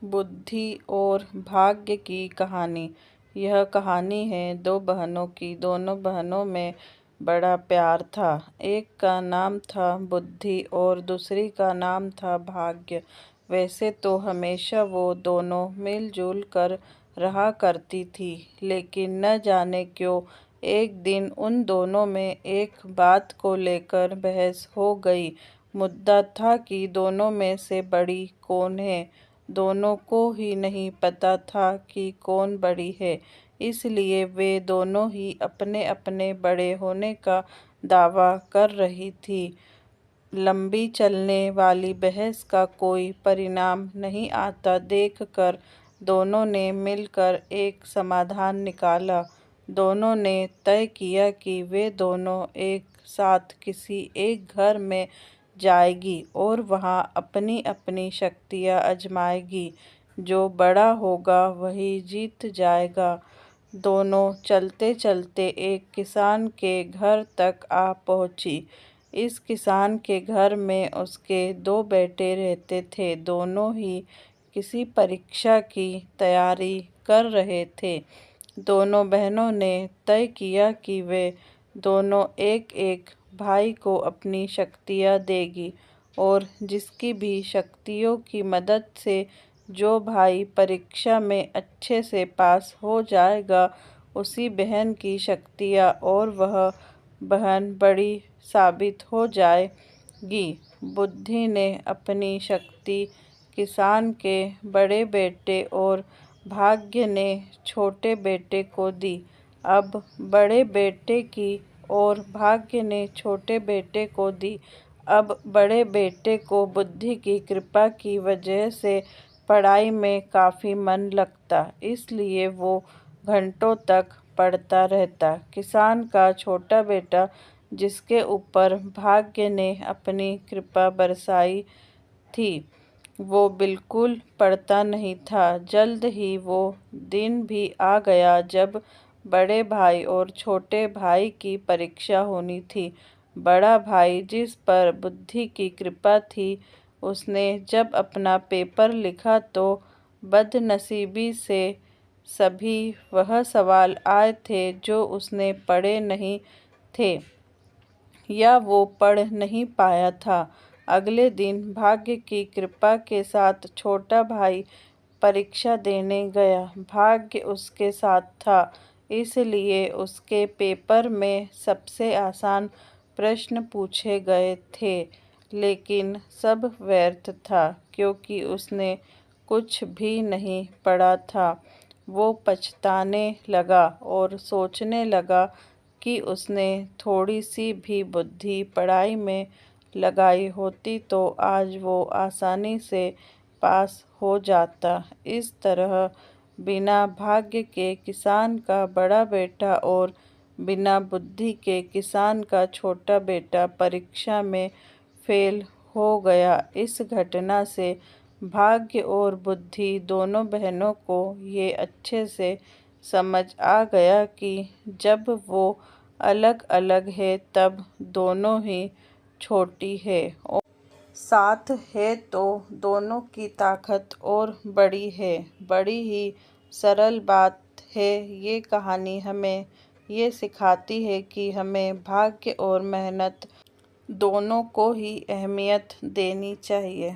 बुद्धि और भाग्य की कहानी। यह कहानी है दो बहनों की। दोनों बहनों में बड़ा प्यार था। एक का नाम था बुद्धि और दूसरी का नाम था भाग्य। वैसे तो हमेशा वो दोनों मिलजुल कर रहा करती थी, लेकिन न जाने क्यों एक दिन उन दोनों में एक बात को लेकर बहस हो गई। मुद्दा था कि दोनों में से बड़ी कौन है। दोनों को ही नहीं पता था कि कौन बड़ी है, इसलिए वे दोनों ही अपने अपने बड़े होने का दावा कर रही थी। लंबी चलने वाली बहस का कोई परिणाम नहीं आता देखकर दोनों ने मिलकर एक समाधान निकाला। दोनों ने तय किया कि वे दोनों एक साथ किसी एक घर में जाएगी और वहां अपनी अपनी शक्तियां आजमाएगी। जो बड़ा होगा वही जीत जाएगा। दोनों चलते चलते एक किसान के घर तक आ पहुंची। इस किसान के घर में उसके दो बेटे रहते थे। दोनों ही किसी परीक्षा की तैयारी कर रहे थे। दोनों बहनों ने तय किया कि वे दोनों एक एक भाई को अपनी शक्तियां देगी और जिसकी भी शक्तियों की मदद से जो भाई परीक्षा में अच्छे से पास हो जाएगा, उसी बहन की शक्तियां और वह बहन बड़ी साबित हो जाएगी। बुद्धि ने अपनी शक्ति किसान के बड़े बेटे और भाग्य ने छोटे बेटे को दी। अब बड़े बेटे की और भाग्य ने छोटे बेटे को दी। अब बड़े बेटे को बुद्धि की कृपा की वजह से पढ़ाई में काफ़ी मन लगता, इसलिए वो घंटों तक पढ़ता रहता। किसान का छोटा बेटा, जिसके ऊपर भाग्य ने अपनी कृपा बरसाई थी, वो बिल्कुल पढ़ता नहीं था। जल्द ही वो दिन भी आ गया जब बड़े भाई और छोटे भाई की परीक्षा होनी थी। बड़ा भाई, जिस पर बुद्धि की कृपा थी, उसने जब अपना पेपर लिखा तो बदनसीबी से सभी वह सवाल आए थे जो उसने पढ़े नहीं थे या वो पढ़ नहीं पाया था। अगले दिन भाग्य की कृपा के साथ छोटा भाई परीक्षा देने गया। भाग्य उसके साथ था, इसलिए उसके पेपर में सबसे आसान प्रश्न पूछे गए थे, लेकिन सब व्यर्थ था क्योंकि उसने कुछ भी नहीं पढ़ा था। वो पछताने लगा और सोचने लगा कि उसने थोड़ी सी भी बुद्धि पढ़ाई में लगाई होती तो आज वो आसानी से पास हो जाता। इस तरह बिना भाग्य के किसान का बड़ा बेटा और बिना बुद्धि के किसान का छोटा बेटा परीक्षा में फेल हो गया। इस घटना से भाग्य और बुद्धि दोनों बहनों को ये अच्छे से समझ आ गया कि जब वो अलग अलग है तब दोनों ही छोटी है और साथ है तो दोनों की ताकत और बड़ी है। बड़ी ही सरल बात है। ये कहानी हमें ये सिखाती है कि हमें भाग्य और मेहनत दोनों को ही अहमियत देनी चाहिए।